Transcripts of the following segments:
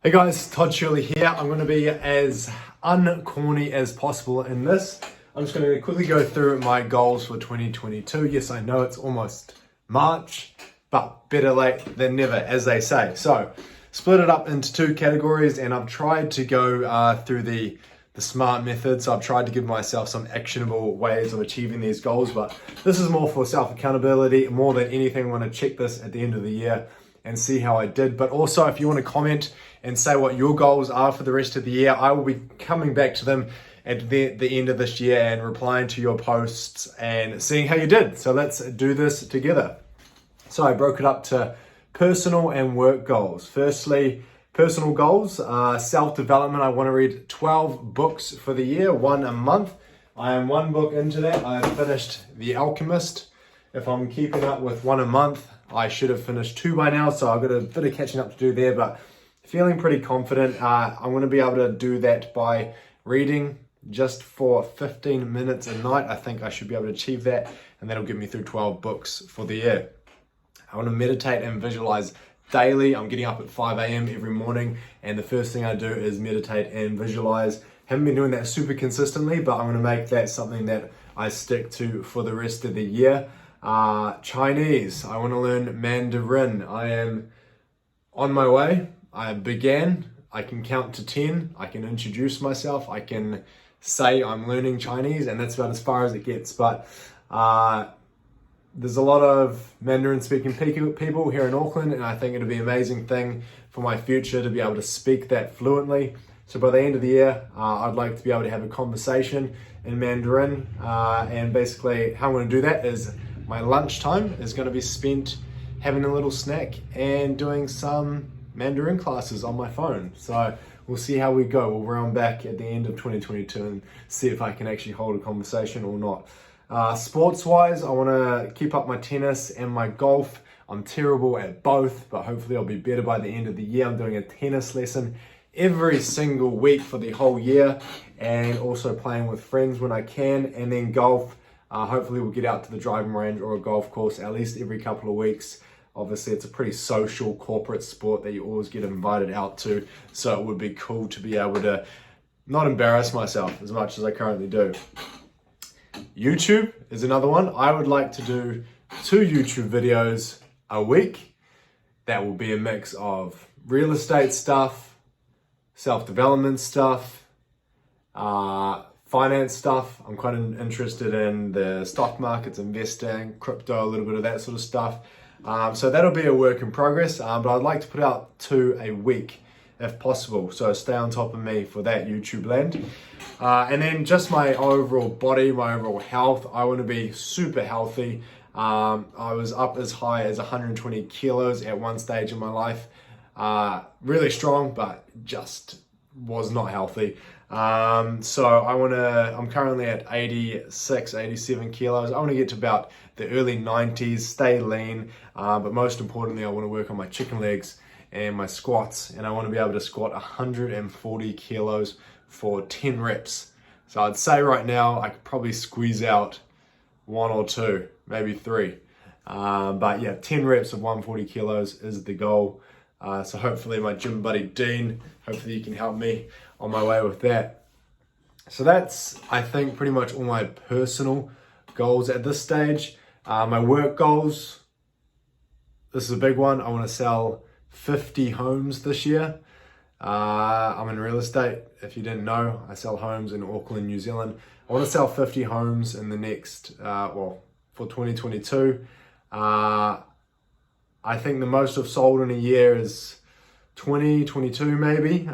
Hey guys, Todd Shirley here. I'm going to be as uncorny as possible in this. I'm just going to quickly go through my goals for 2022. Yes, I know it's almost March, but better late than never, as they say. So, split it up into two categories, and I've tried to go through the SMART method. So I've tried to give myself some actionable ways of achieving these goals, but this is more for self-accountability. More than anything, I want to check this at the end of the year and see how I did. But also, if you want to comment and say what your goals are for the rest of the year, I will be coming back to them at the end of this year and replying to your posts and seeing how you did. So let's do this together. So I broke it up to personal and work goals. Firstly, personal goals, self-development. I want to read 12 books for the year, one a month. I am one book into that. I have finished The Alchemist. If I'm keeping up with one a month, I should have finished two by now, so I've got a bit of catching up to do there, but feeling pretty confident. I'm going to be able to do that by reading just for 15 minutes a night. I think I should be able to achieve that, and that'll get me through 12 books for the year. I want to meditate and visualize daily. I'm getting up at 5 a.m. every morning, and the first thing I do is meditate and visualize. Haven't been doing that super consistently, but I'm going to make that something that I stick to for the rest of the year. Chinese. I want to learn Mandarin. I am on my way. I can count to 10, I can introduce myself, I can say I'm learning Chinese, and that's about as far as it gets. But there's a lot of Mandarin speaking people here in Auckland, and I think it'll be an amazing thing for my future to be able to speak that fluently. So by the end of the year, I'd like to be able to have a conversation in Mandarin, and basically how I'm going to do that is my lunchtime is going to be spent having a little snack and doing some Mandarin classes on my phone. So we'll see how we go. We'll round back at the end of 2022 and see if I can actually hold a conversation or not. Sports wise, I want to keep up my tennis and my golf. I'm terrible at both, but hopefully I'll be better by the end of the year. I'm doing a tennis lesson every single week for the whole year, and also playing with friends when I can. And then golf, hopefully we'll get out to the driving range or a golf course at least every couple of weeks. Obviously, it's a pretty social corporate sport that you always get invited out to, so it would be cool to be able to not embarrass myself as much as I currently do. YouTube is another one. I would like to do 2 YouTube videos a week. That will be a mix of real estate stuff, self-development stuff, finance stuff. I'm quite interested in the stock markets, investing, crypto, a little bit of that sort of stuff. So that'll be a work in progress, but I'd like to put out 2 a week if possible. So stay on top of me for that, YouTube land. And then just my overall body, my overall health. I want to be super healthy. I was up as high as 120 kilos at one stage in my life. Really strong, but just was not healthy. So I'm currently at 86, 87 kilos. I want to get to about the early 90s, stay lean, but most importantly, I want to work on my chicken legs and my squats, and I want to be able to squat 140 kilos for 10 reps. So I'd say right now, I could probably squeeze out 1 or 2, maybe 3. But yeah, 10 reps of 140 kilos is the goal. So hopefully my gym buddy Dean, hopefully you can help me on my way with that. So that's, I think, pretty much all my personal goals at this stage. My work goals, this is a big one. I want to sell 50 homes this year. I'm in real estate. If you didn't know, I sell homes in Auckland, New Zealand. I want to sell 50 homes in the next, for 2022. I think the most I've sold in a year is 20, 22 maybe.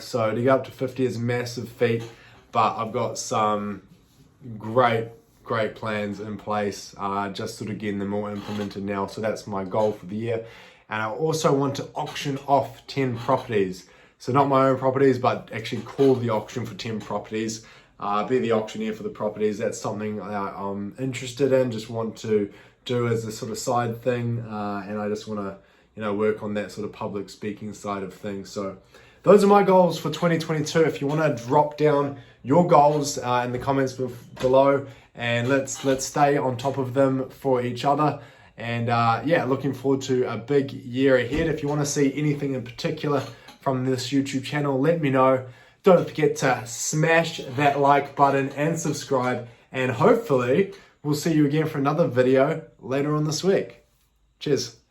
So to get up to 50 is a massive feat, but I've got some great plans in place, just sort of getting them all implemented now. So that's my goal for the year. And I also want to auction off 10 properties. So not my own properties, but actually call the auction for 10 properties, be the auctioneer for the properties. That's something I'm interested in, just want to do as a sort of side thing. And I just want to, work on that sort of public speaking side of things. So those are my goals for 2022. If you want to drop down your goals in the comments below, and let's stay on top of them for each other. And looking forward to a big year ahead. If you want to see anything in particular from this YouTube channel, let me know. Don't forget to smash that like button and subscribe, and hopefully we'll see you again for another video later on this week. Cheers.